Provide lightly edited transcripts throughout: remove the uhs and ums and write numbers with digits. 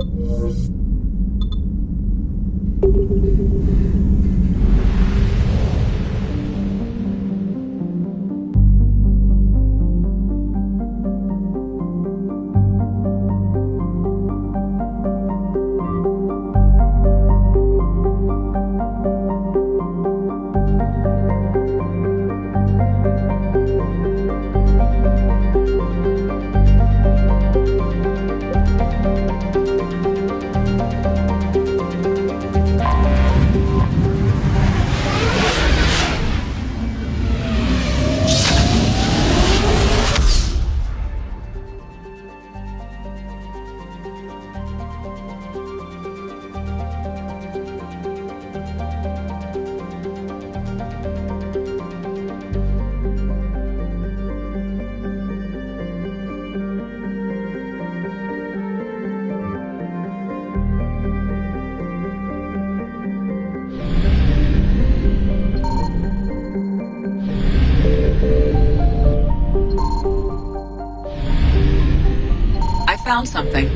I found something.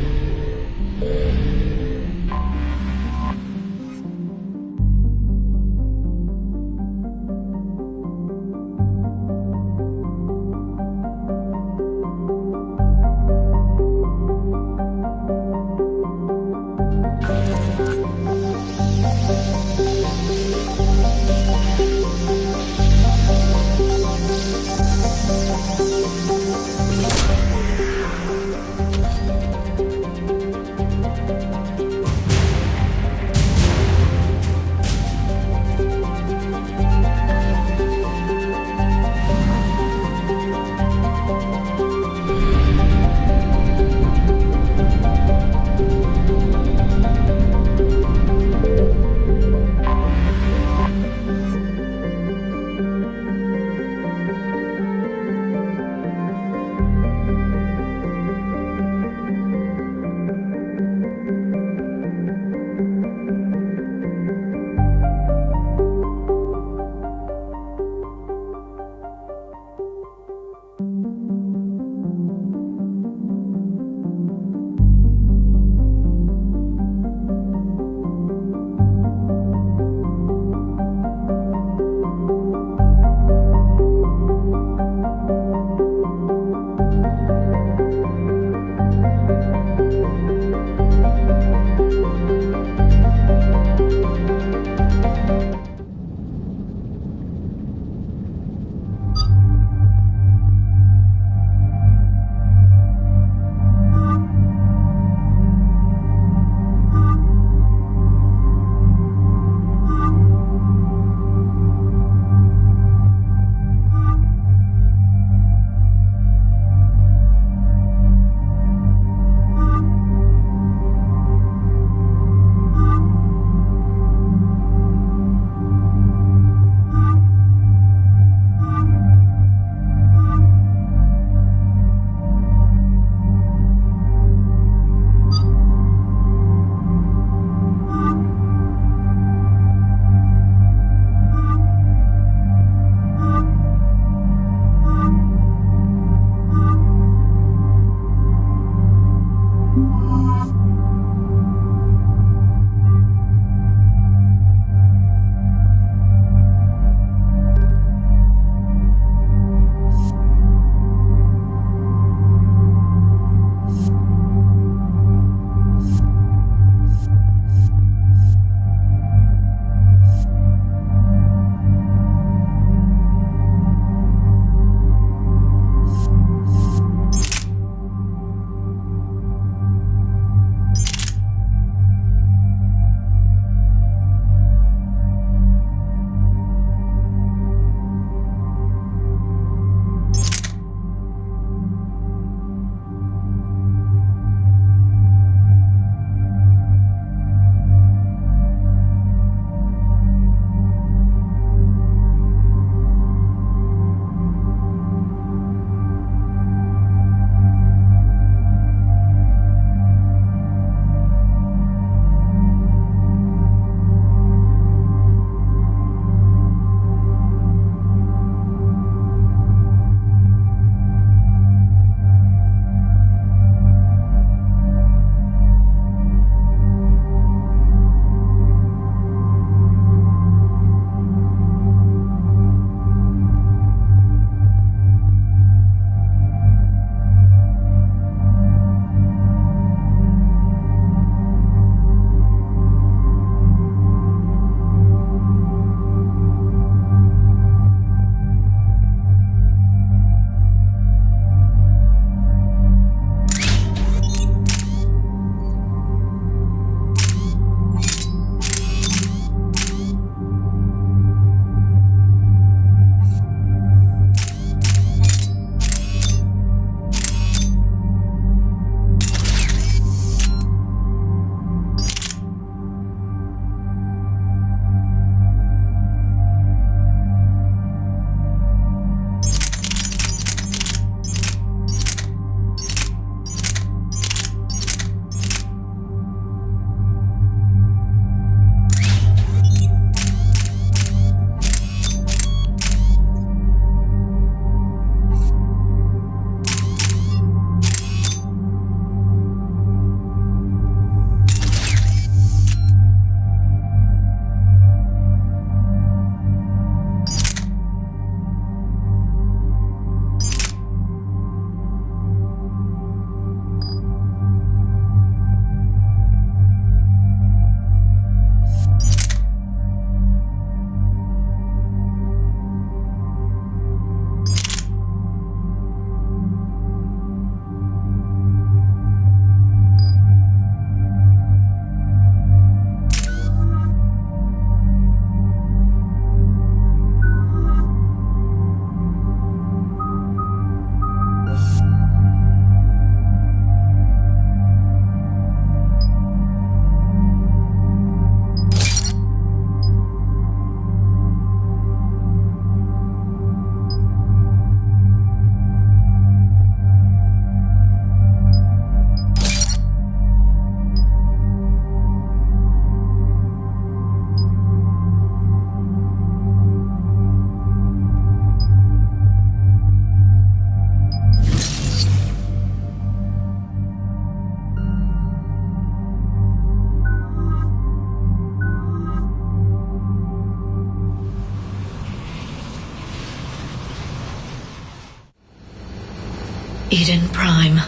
Eden Prime.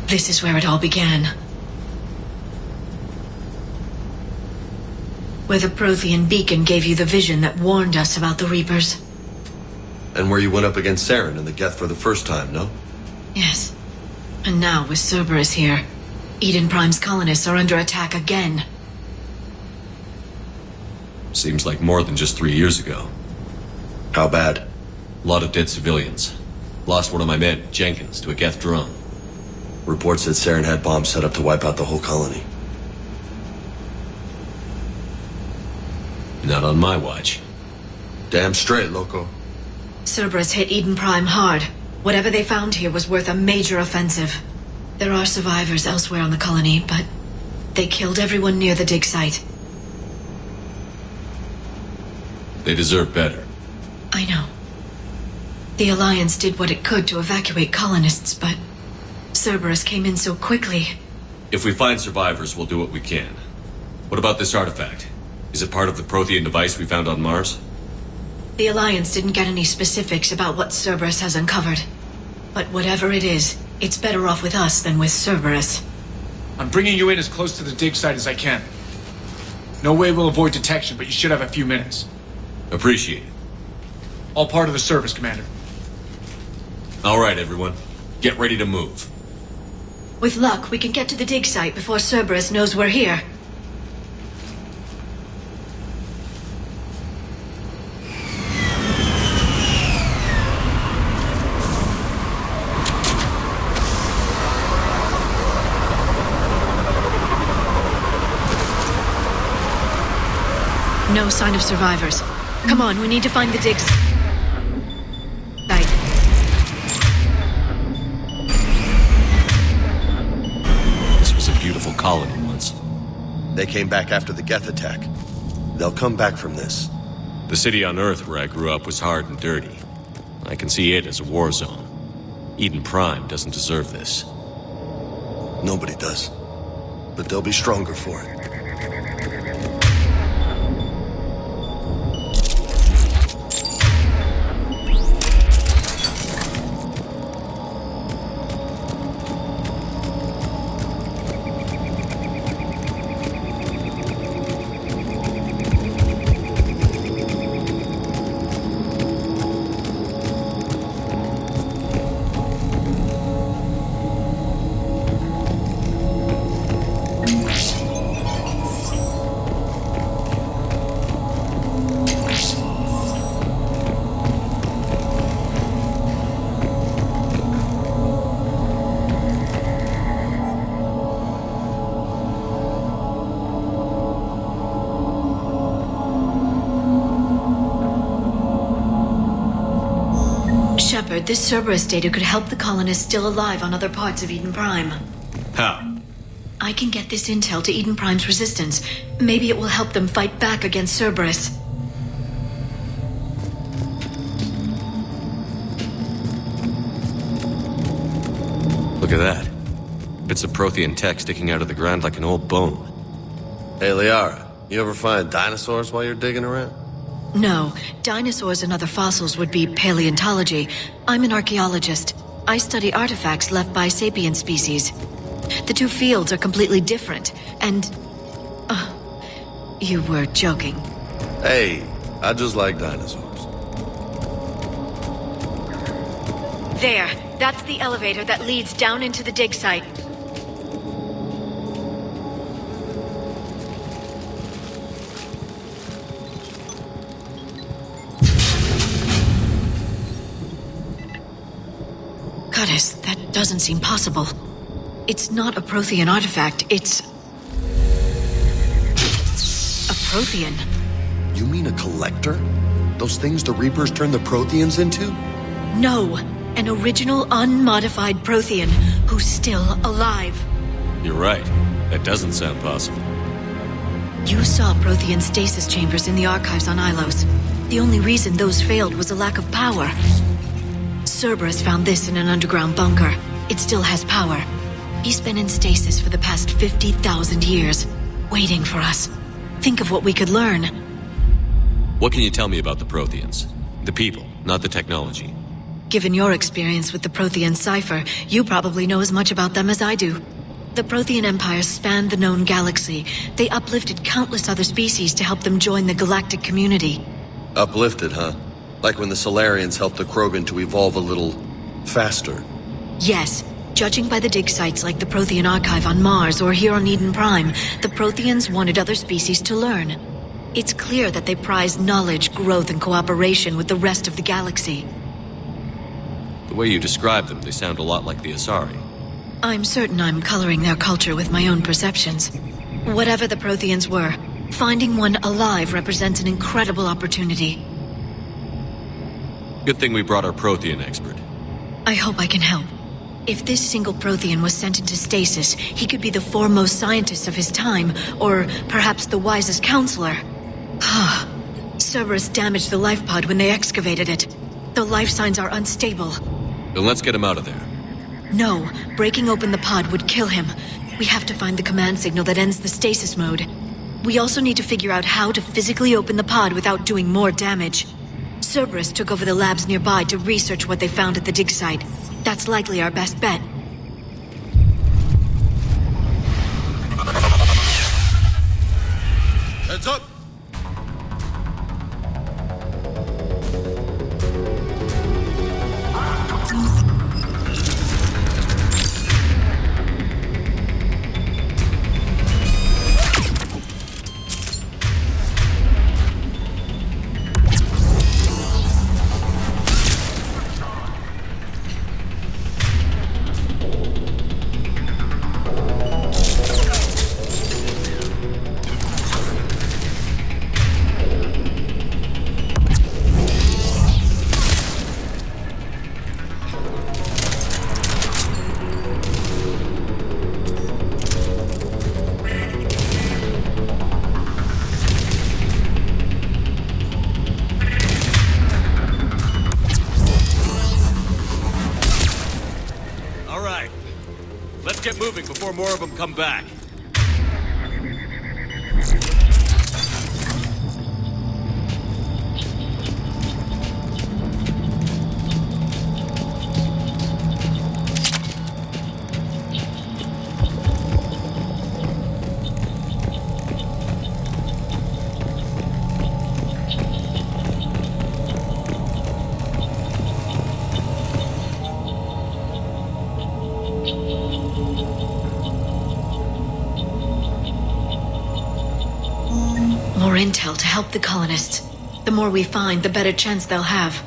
This is where it all began. Where the Prothean beacon gave you the vision that warned us about the Reapers. And where you went up against Saren and the Geth for the first time, no? Yes. And now, with Cerberus here, Eden Prime's colonists are under attack again. Seems like more than just 3 years ago. How bad? A lot of dead civilians. Lost one of my men, Jenkins, to a Geth drone. Reports said Saren had bombs set up to wipe out the whole colony. Not on my watch. Damn straight, loco. Cerberus hit Eden Prime hard. Whatever they found here was worth a major offensive. There are survivors elsewhere on the colony, but they killed everyone near the dig site. They deserve better. I know. The Alliance did what it could to evacuate colonists, but Cerberus came in so quickly. If we find survivors, we'll do what we can. What about this artifact? Is it part of the Prothean device we found on Mars? The Alliance didn't get any specifics about what Cerberus has uncovered. But whatever it is, it's better off with us than with Cerberus. I'm bringing you in as close to the dig site as I can. No way we'll avoid detection, but you should have a few minutes. Appreciate it. All part of the service, Commander. All right, everyone. Get ready to move. With luck, we can get to the dig site before Cerberus knows we're here. No sign of survivors. Come on, we need to find the dig site. This was a beautiful colony once. They came back after the Geth attack. They'll come back from this. The city on Earth where I grew up was hard and dirty. I can see it as a war zone. Eden Prime doesn't deserve this. Nobody does. But they'll be stronger for it. Shepard, this Cerberus data could help the colonists still alive on other parts of Eden Prime. How? I can get this intel to Eden Prime's resistance. Maybe it will help them fight back against Cerberus. Look at that. Bits of Prothean tech sticking out of the ground like an old bone. Hey, Liara, you ever find dinosaurs while you're digging around? No, dinosaurs and other fossils would be paleontology. I'm an archaeologist. I study artifacts left by sapient species. The two fields are completely different, and... you were joking. Hey, I just like dinosaurs. There, that's the elevator that leads down into the dig site. Goddess, that doesn't seem possible. It's not a Prothean artifact, it's... a Prothean. You mean a collector? Those things the Reapers turned the Protheans into? No, an original unmodified Prothean who's still alive. You're right. That doesn't sound possible. You saw Prothean stasis chambers in the archives on Ilos. The only reason those failed was a lack of power. Cerberus found this in an underground bunker. It still has power. He's been in stasis for the past 50,000 years, waiting for us. Think of what we could learn. What can you tell me about the Protheans? The people, not the technology. Given your experience with the Prothean cipher, you probably know as much about them as I do. The Prothean Empire spanned the known galaxy. They uplifted countless other species to help them join the galactic community. Uplifted, huh? Like when the Solarians helped the Krogan to evolve a little faster. Yes. Judging by the dig sites like the Prothean Archive on Mars or here on Eden Prime, the Protheans wanted other species to learn. It's clear that they prize knowledge, growth, and cooperation with the rest of the galaxy. The way you describe them, they sound a lot like the Asari. I'm certain I'm coloring their culture with my own perceptions. Whatever the Protheans were, finding one alive represents an incredible opportunity. Good thing we brought our Prothean expert. I hope I can help. If this single Prothean was sent into stasis, he could be the foremost scientist of his time, or perhaps the wisest counselor. Cerberus damaged the life pod when they excavated it. The life signs are unstable. Then let's get him out of there. No, breaking open the pod would kill him. We have to find the command signal that ends the stasis mode. We also need to figure out how to physically open the pod without doing more damage. Cerberus took over the labs nearby to research what they found at the dig site. That's likely our best bet. Heads up! Get moving before more of them come back. More intel to help the colonists. The more we find, the better chance they'll have.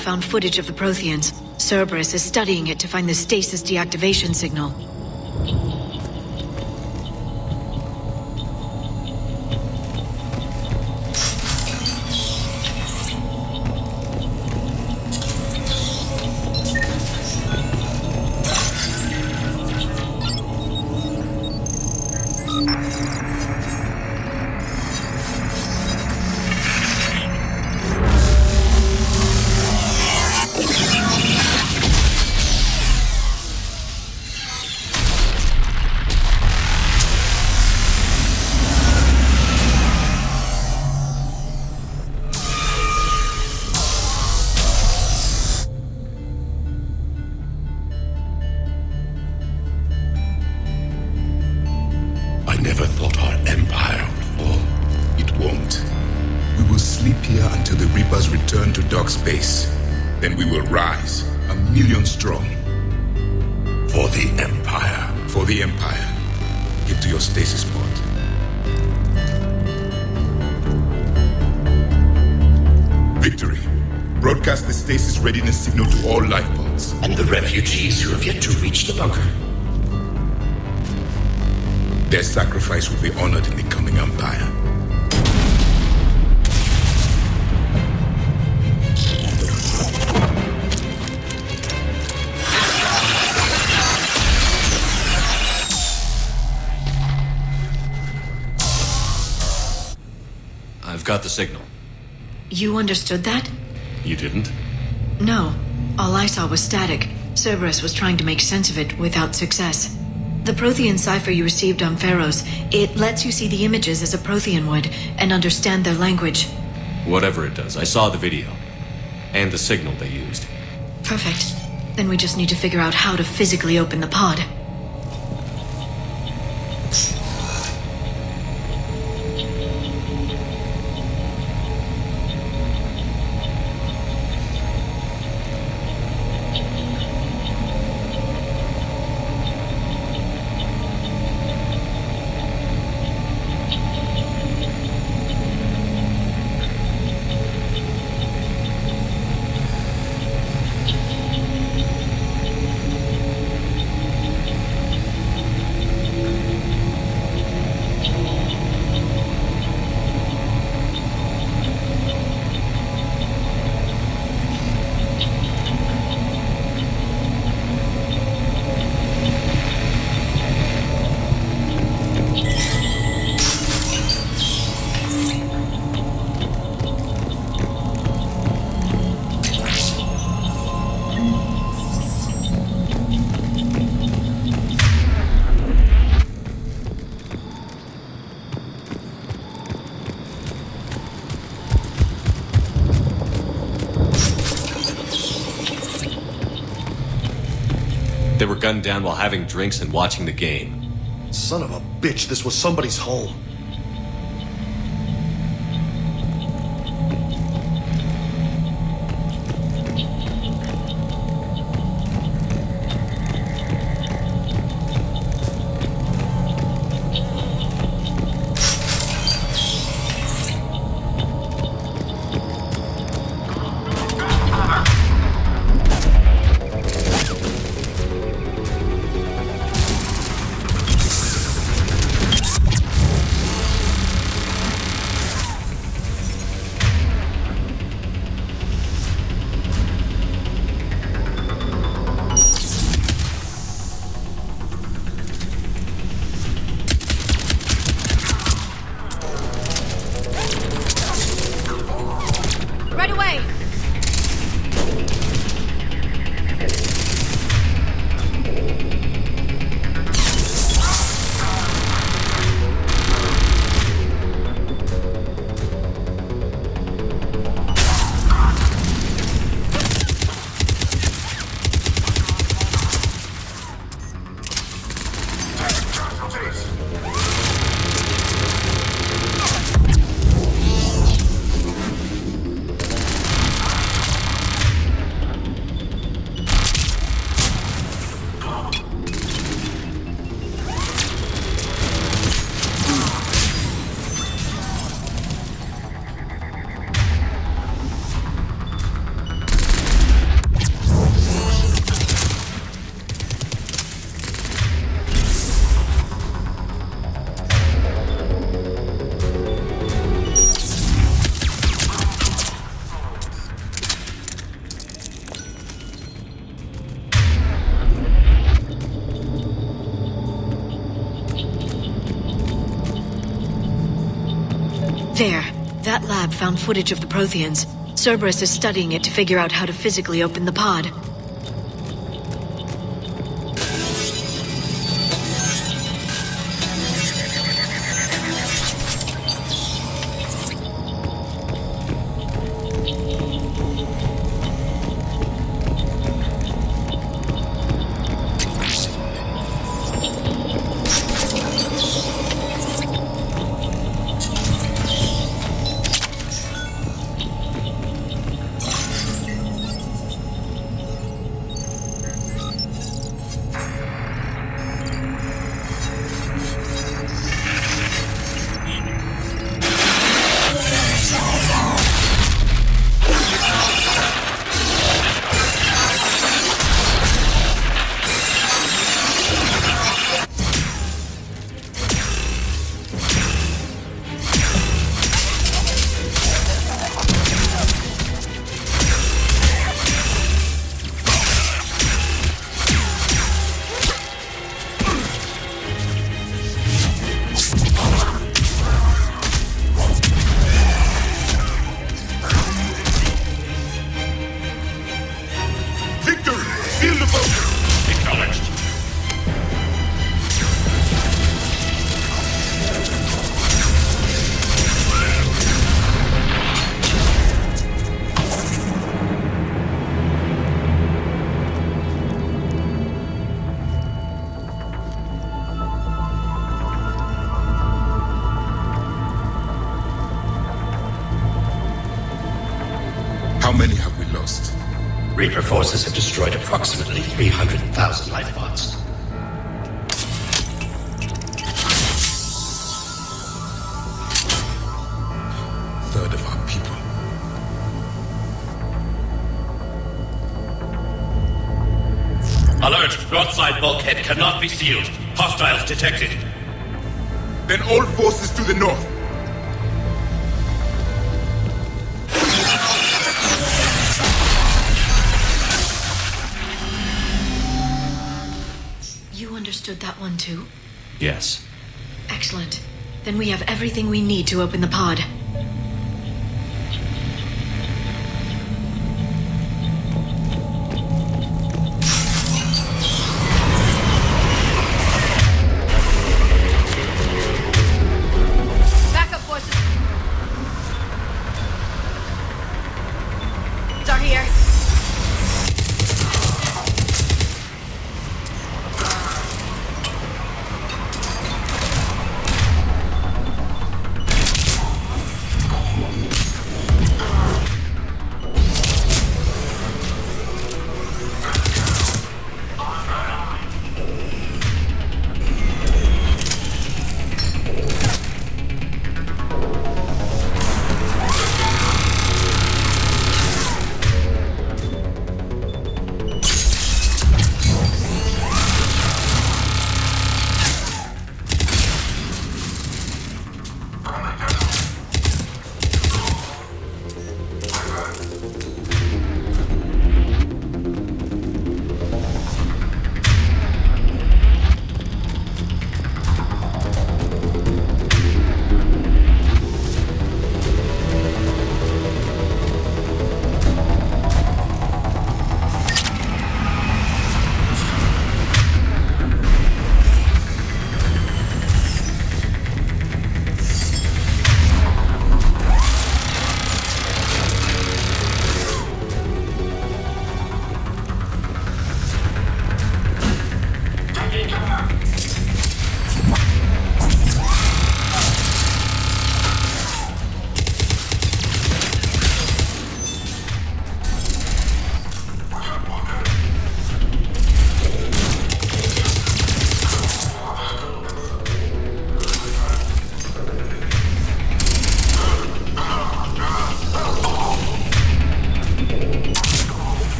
found footage of the Protheans. Cerberus is studying it to find the stasis deactivation signal. Return to dark space. Then we will rise, 1,000,000 strong. For the Empire. For the Empire. Get to your stasis pod. Victory. Broadcast the stasis readiness signal to all life pods. And the refugees who have yet to reach the bunker. Their sacrifice will be honored in the coming Empire. I've got the signal. You understood that? You didn't? No. All I saw was static. Cerberus was trying to make sense of it without success. The Prothean cipher you received on Pharaohs, it lets you see the images as a Prothean would, and understand their language. Whatever it does, I saw the video. And the signal they used. Perfect. Then we just need to figure out how to physically open the pod. They were gunned down while having drinks and watching the game. Son of a bitch, this was somebody's home. There. That lab found footage of the Protheans. Cerberus is studying it to figure out how to physically open the pod. How many have we lost? Reaper forces have destroyed approximately 300,000 life pods. Third of our people. Alert! North side bulkhead cannot be sealed. Hostiles detected. Then all forces to the north. You understood that one too? Yes. Excellent. Then we have everything we need to open the pod. Backup forces are here.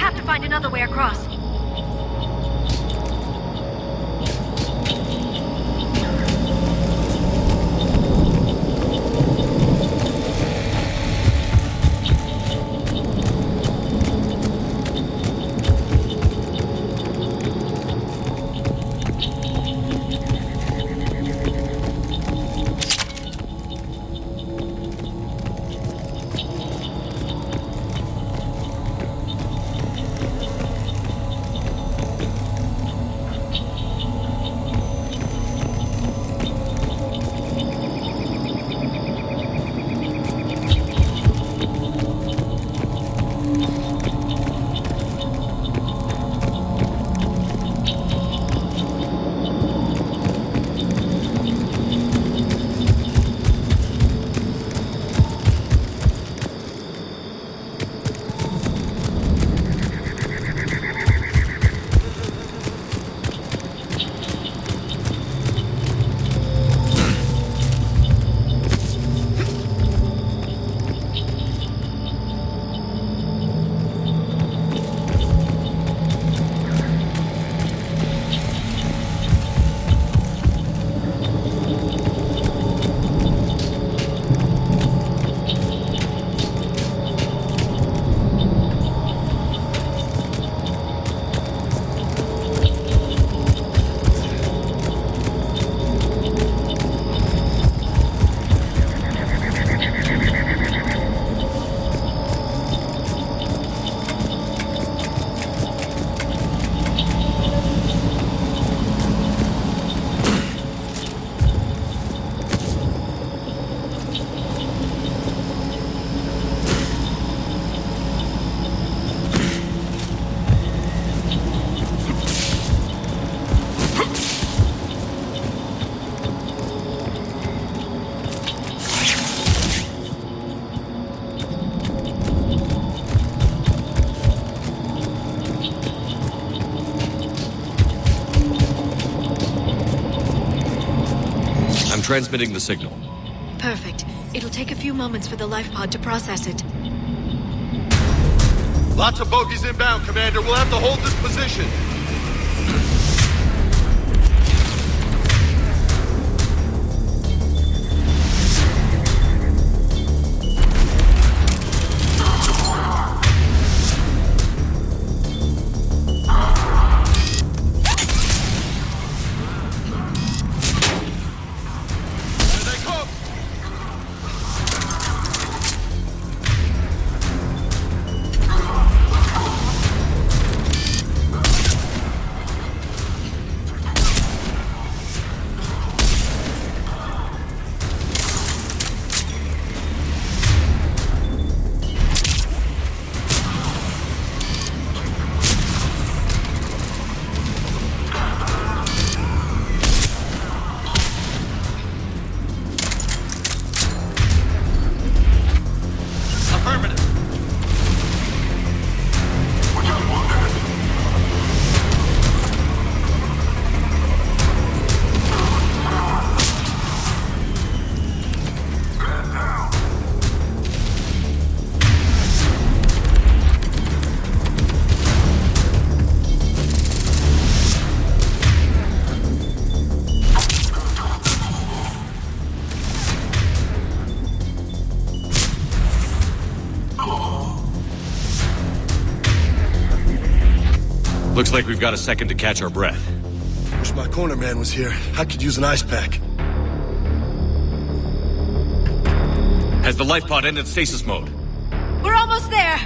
have to find another way across. Transmitting the signal. Perfect. It'll take a few moments for the life pod to process it. Lots of bogies inbound, Commander. We'll have to hold this position. Looks like we've got a second to catch our breath. Wish my corner man was here. I could use an ice pack. Has the life pod ended stasis mode? We're almost there!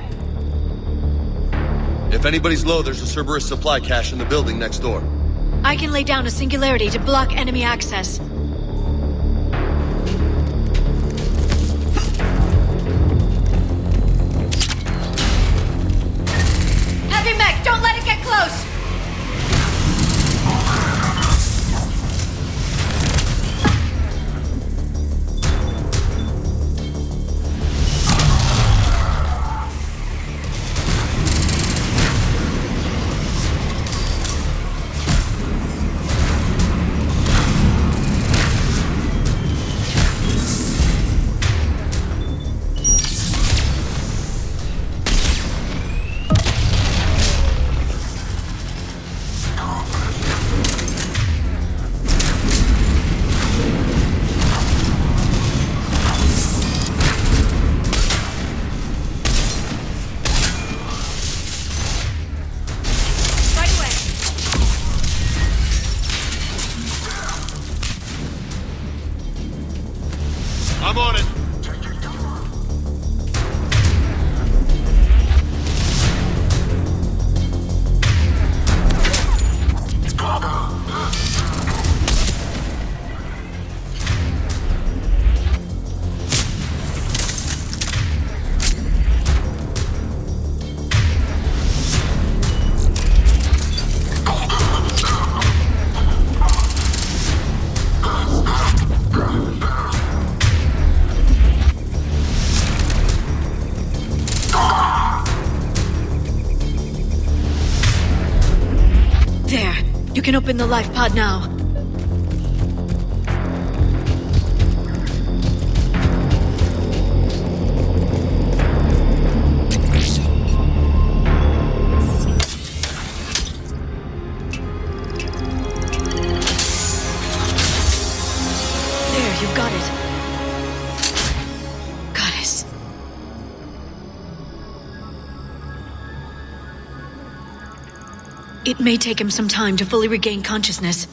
If anybody's low, there's a Cerberus supply cache in the building next door. I can lay down a singularity to block enemy access. Heavy mech, don't let it get close! I'm on it. You can open the life pod now. There, you've got it. Goddess. It may take him some time to fully regain consciousness.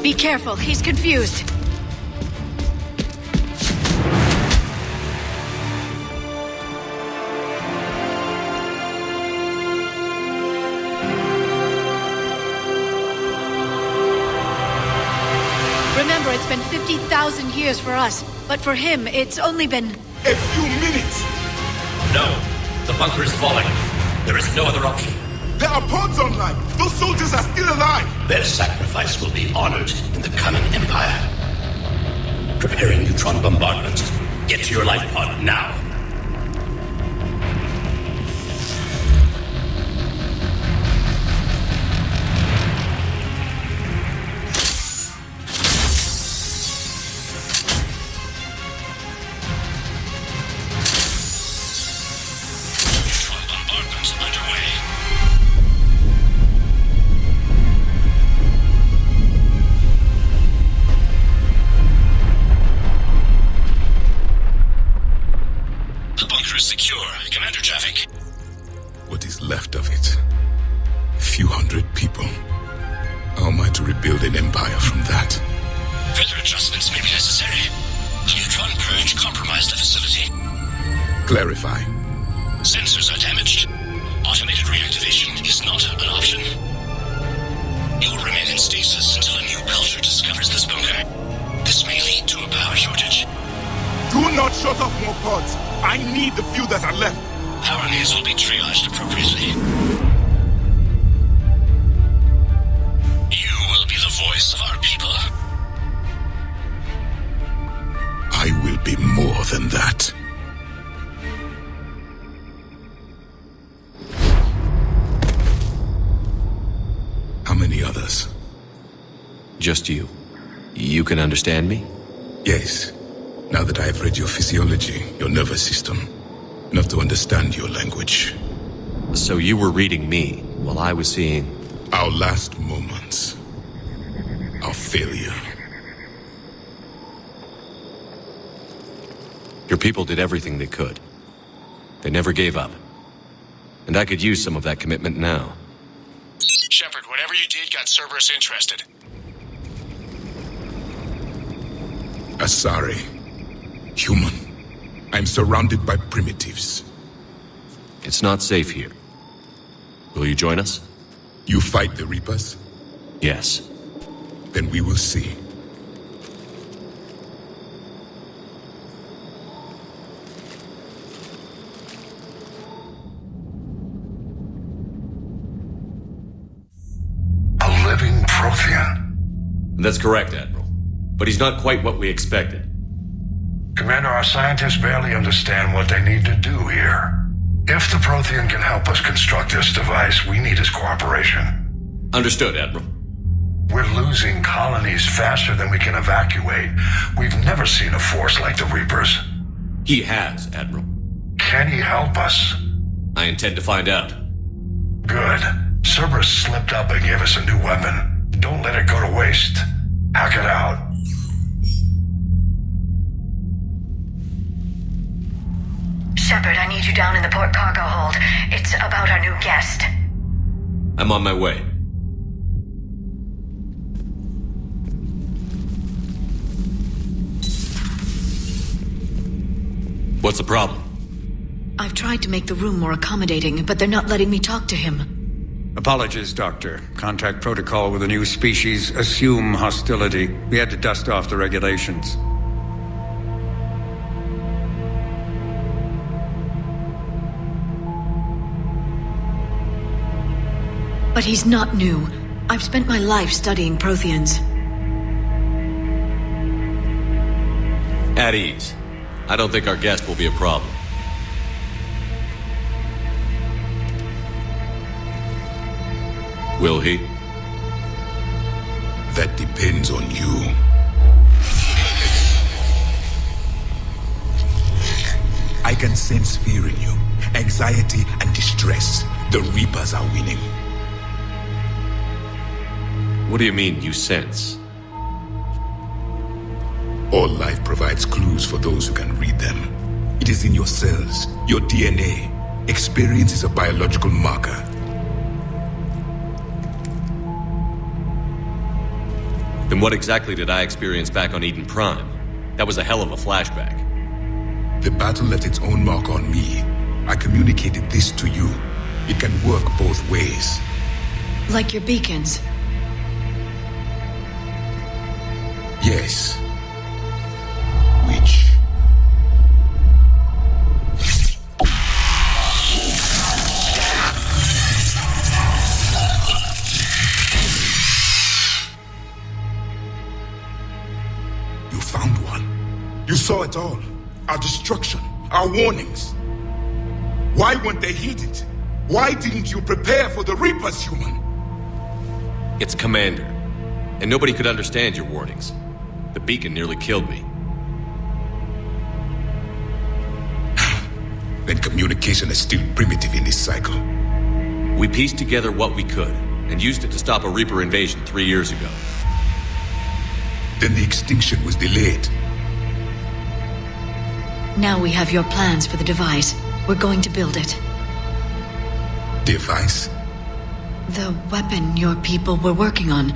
Be careful, he's confused. Remember, it's been 50,000 years for us, but for him, it's only been... A few minutes! No, the bunker is falling. There is no other option. There are pods online! Those soldiers are still alive! Their sacrifice will be honored in the coming Empire. Preparing neutron bombardment. Get to your life pod now. Neutron bombardment underway. Secure. Commander traffic. What is left of it? A few hundred people. How am I to rebuild an empire from that? Further adjustments may be necessary. The neutron purge compromised the facility. Clarify. Sensors are damaged. Automated reactivation is not an option. You will remain in stasis until a new culture discovers this bunker. This may lead to a power shortage. Do not shut off more pods! I need the few that are left! Power needs will be triaged appropriately. You will be the voice of our people. I will be more than that. How many others? Just you. You can understand me? Yes. Now that I have read your physiology, your nervous system, enough to understand your language. So you were reading me, while I was seeing... Our last moments. Our failure. Your people did everything they could. They never gave up. And I could use some of that commitment now. Shepard, whatever you did got Cerberus interested. Asari. Human. I'm surrounded by primitives. It's not safe here. Will you join us? You fight the Reapers? Yes. Then we will see. A living Prothean. That's correct, Admiral. But he's not quite what we expected. Commander, our scientists barely understand what they need to do here. If the Prothean can help us construct this device, we need his cooperation. Understood, Admiral. We're losing colonies faster than we can evacuate. We've never seen a force like the Reapers. He has, Admiral. Can he help us? I intend to find out. Good. Cerberus slipped up and gave us a new weapon. Don't let it go to waste. Hack it out. Shepard, I need you down in the port cargo hold. It's about our new guest. I'm on my way. What's the problem? I've tried to make the room more accommodating, but they're not letting me talk to him. Apologies, Doctor. Contact protocol with a new species. Assume hostility. We had to dust off the regulations. But he's not new. I've spent my life studying Protheans. At ease. I don't think our guest will be a problem. Will he? That depends on you. I can sense fear in you, anxiety and distress. The Reapers are winning. What do you mean, you sense? All life provides clues for those who can read them. It is in your cells, your DNA. Experience is a biological marker. Then what exactly did I experience back on Eden Prime? That was a hell of a flashback. The battle left its own mark on me. I communicated this to you. It can work both ways. Like your beacons. Yes. Which? You found one. You saw it all. Our destruction, our warnings. Why weren't they heeded? Why didn't you prepare for the Reapers, human? It's Commander. And nobody could understand your warnings. The beacon nearly killed me. Then communication is still primitive in this cycle. We pieced together what we could, and used it to stop a Reaper invasion 3 years ago. Then the extinction was delayed. Now we have your plans for the device. We're going to build it. Device? The weapon your people were working on.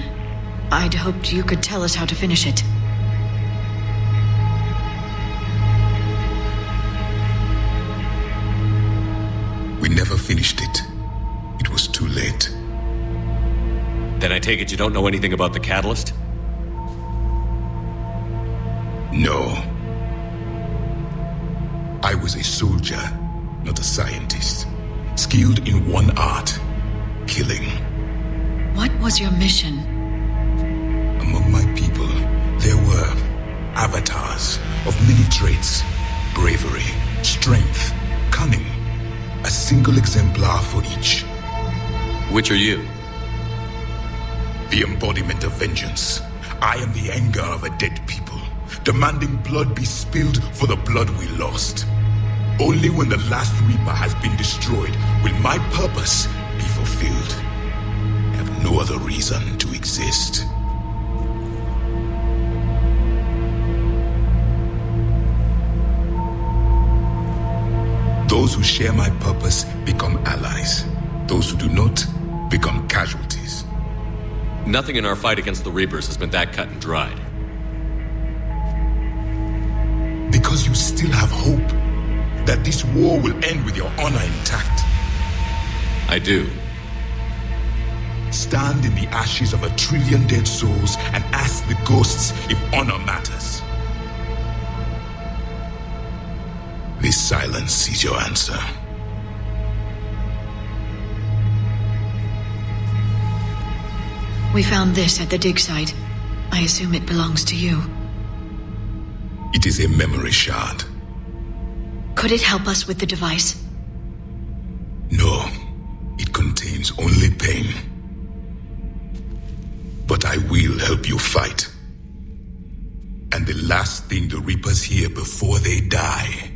I'd hoped you could tell us how to finish it. We never finished it. It was too late. Then I take it you don't know anything about the catalyst? No. I was a soldier, not a scientist. Skilled in one art, killing. What was your mission? Among my people, there were avatars of many traits. Bravery, strength, cunning. A single exemplar for each. Which are you? The embodiment of vengeance. I am the anger of a dead people, demanding blood be spilled for the blood we lost. Only when the last Reaper has been destroyed will my purpose be fulfilled. I have no other reason to exist. Those who share my purpose become allies. Those who do not become casualties. Nothing in our fight against the Reapers has been that cut and dried. Because you still have hope that this war will end with your honor intact. I do. Stand in the ashes of 1 trillion dead souls and ask the ghosts if honor matters. This silence is your answer. We found this at the dig site. I assume it belongs to you. It is a memory shard. Could it help us with the device? No, it contains only pain. but I will help you fight. And the last thing the Reapers hear before they die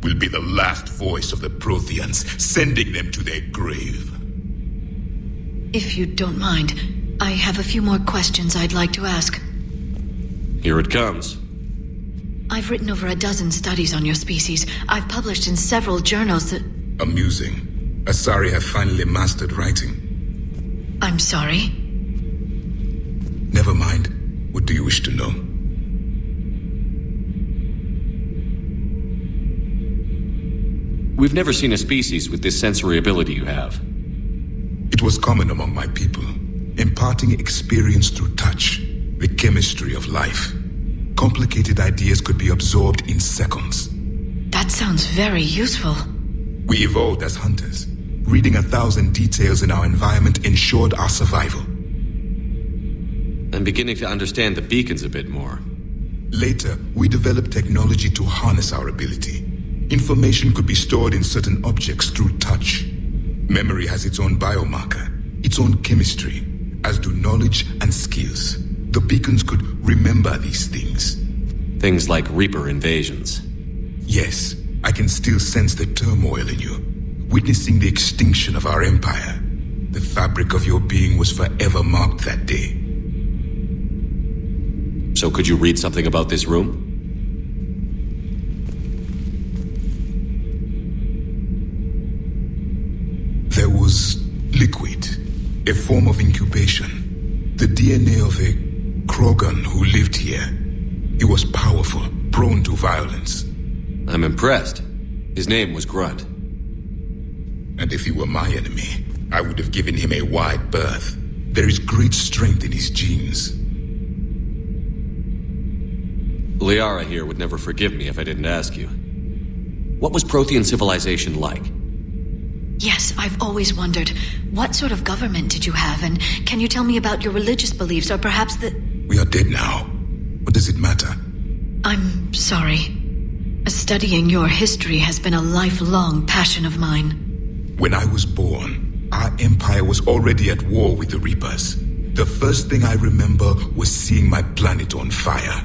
will be the last voice of the Protheans, sending them to their grave. If you don't mind, I have a few more questions I'd like to ask. Here it comes. I've written over a dozen studies on your species. I've published in several journals that... Amusing. Asari have finally mastered writing. I'm sorry? Never mind. What do you wish to know? We've never seen a species with this sensory ability you have. It was common among my people, imparting experience through touch, the chemistry of life. Complicated ideas could be absorbed in seconds. That sounds very useful. We evolved as hunters. Reading 1,000 details in our environment ensured our survival. I'm beginning to understand the beacons a bit more. Later, we developed technology to harness our ability. Information could be stored in certain objects through touch. Memory has its own biomarker, its own chemistry, as do knowledge and skills. The beacons could remember these things. Things like Reaper invasions. Yes, I can still sense the turmoil in you, witnessing the extinction of our empire. The fabric of your being was forever marked that day. So could you read something about this room? There was liquid, a form of incubation. The DNA of a Krogan who lived here. He was powerful, prone to violence. I'm impressed. His name was Grunt. And if he were my enemy, I would have given him a wide berth. There is great strength in his genes. Liara here would never forgive me if I didn't ask you. What was Prothean civilization like? Yes, I've always wondered, what sort of government did you have, and can you tell me about your religious beliefs, or perhaps the... We are dead now. What does it matter? I'm sorry. Studying your history has been a lifelong passion of mine. When I was born, our empire was already at war with the Reapers. The first thing I remember was seeing my planet on fire.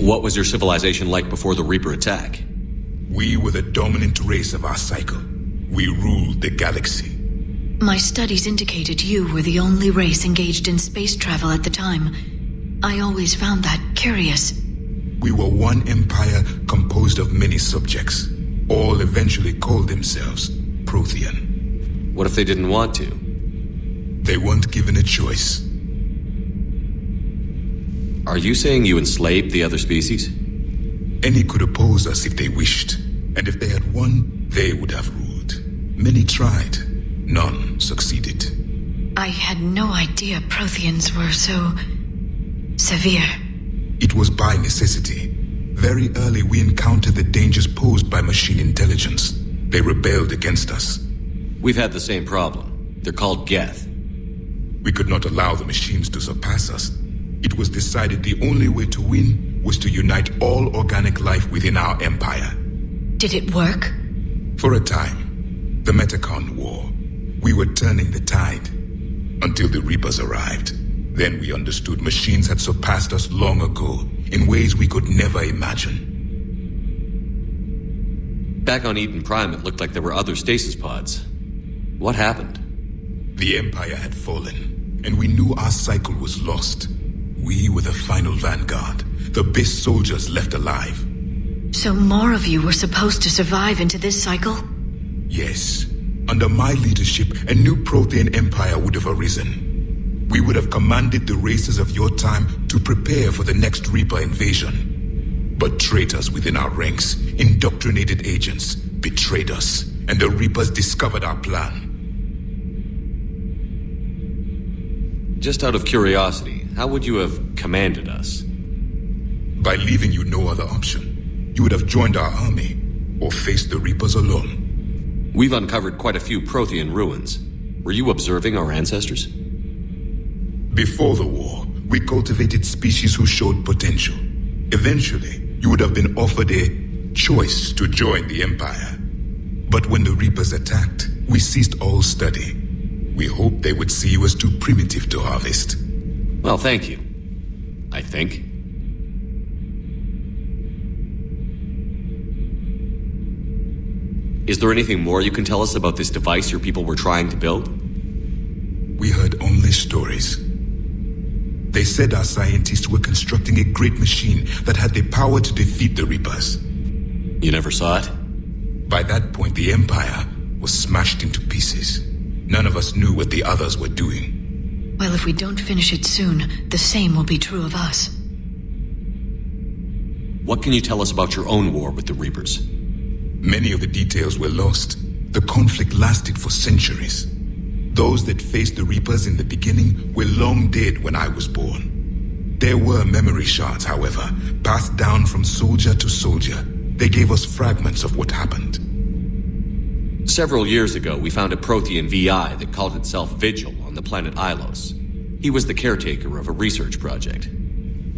What was your civilization like before the Reaper attack? We were the dominant race of our cycle. We ruled the galaxy. My studies indicated you were the only race engaged in space travel at the time. I always found that curious. We were one empire composed of many subjects. All eventually called themselves Prothean. What if they didn't want to? They weren't given a choice. Are you saying you enslaved the other species? Any could oppose us if they wished, and if they had won, they would have ruled. Many tried, none succeeded. I had no idea Protheans were so severe. It was by necessity. Very early we encountered the dangers posed by machine intelligence. They rebelled against us. We've had the same problem. They're called Geth. We could not allow the machines to surpass us. It was decided the only way to win was to unite all organic life within our empire. Did it work? For a time. The Metacon War. We were turning the tide. Until the Reapers arrived. Then we understood machines had surpassed us long ago, in ways we could never imagine. Back on Eden Prime, it looked like there were other stasis pods. What happened? The Empire had fallen, and we knew our cycle was lost. We were the final vanguard, the best soldiers left alive. So more of you were supposed to survive into this cycle? Yes. Under my leadership, a new Prothean empire would have arisen. We would have commanded the races of your time to prepare for the next Reaper invasion. But traitors within our ranks, indoctrinated agents, betrayed us, and the Reapers discovered our plan. Just out of curiosity, how would you have commanded us? By leaving you no other option. You would have joined our army, or faced the Reapers alone. We've uncovered quite a few Prothean ruins. Were you observing our ancestors? Before the war, we cultivated species who showed potential. Eventually, you would have been offered a choice to join the Empire. But when the Reapers attacked, we ceased all study. We hoped they would see you as too primitive to harvest. Well, thank you. I think. Is there anything more you can tell us about this device your people were trying to build? We heard only stories. They said our scientists were constructing a great machine that had the power to defeat the Reapers. You never saw it? By that point, the Empire was smashed into pieces. None of us knew what the others were doing. Well, if we don't finish it soon, the same will be true of us. What can you tell us about your own war with the Reapers? Many of the details were lost. The conflict lasted for centuries. Those that faced the Reapers in the beginning were long dead when I was born. There were memory shards, however, passed down from soldier to soldier. They gave us fragments of what happened. Several years ago, we found a Prothean VI that called itself Vigil on the planet Ilos. He was the caretaker of a research project.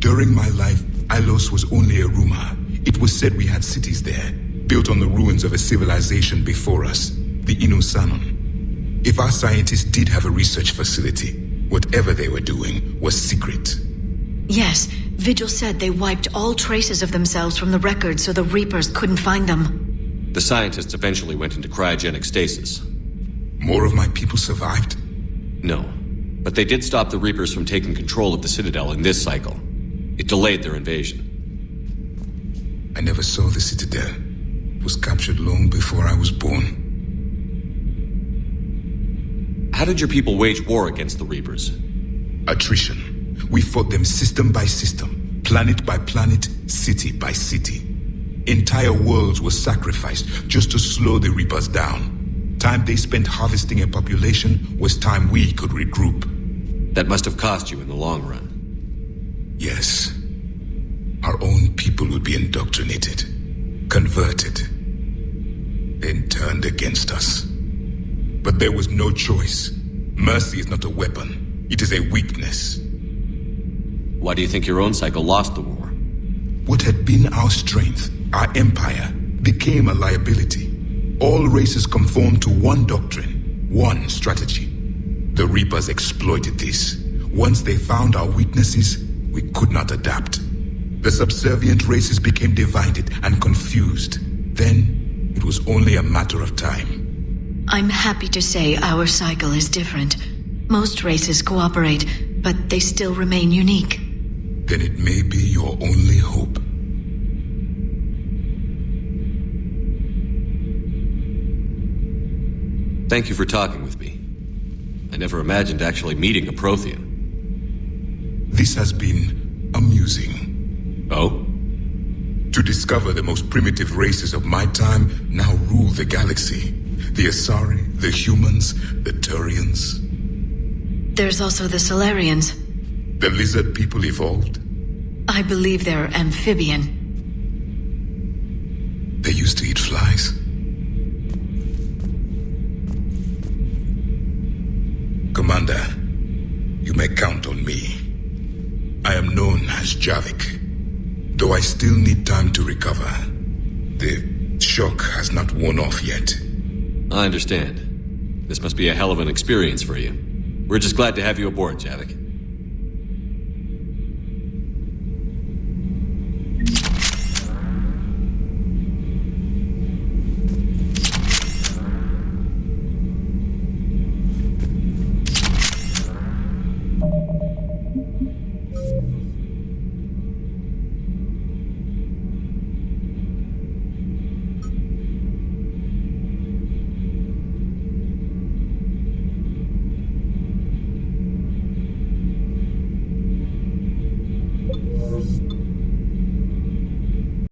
During my life, Ilos was only a rumor. It was said we had cities there, built on the ruins of a civilization before us, the Inusanon. If our scientists did have a research facility, whatever they were doing was secret. Yes, Vigil said they wiped all traces of themselves from the records so the Reapers couldn't find them. The scientists eventually went into cryogenic stasis. More of my people survived? No, but they did stop the Reapers from taking control of the Citadel in this cycle. It delayed their invasion. I never saw the Citadel. It was captured long before I was born. How did your people wage war against the Reapers? Attrition. We fought them system by system, planet by planet, city by city. Entire worlds were sacrificed just to slow the Reapers down. Time they spent harvesting a population was time we could regroup. That must have cost you in the long run. Yes. Our own people would be indoctrinated, converted, then turned against us. But there was no choice. Mercy is not a weapon. It is a weakness. Why do you think your own cycle lost the war? What had been our strength, our empire, became a liability. All races conformed to one doctrine, one strategy. The Reapers exploited this. Once they found our weaknesses, we could not adapt. The subservient races became divided and confused. Then, it was only a matter of time. I'm happy to say our cycle is different. Most races cooperate, but they still remain unique. Then it may be your only hope. Thank you for talking with me. I never imagined actually meeting a Prothean. This has been amusing. using. Oh? To discover the most primitive races of my time now rule the galaxy. The Asari, the humans, the Turians. There's also the Solarians. The lizard people evolved? I believe they're amphibian. They used to eat flies? Commander, you may count on me. I am known as Javik, though I still need time to recover. The shock has not worn off yet. I understand. This must be a hell of an experience for you. We're just glad to have you aboard, Javik.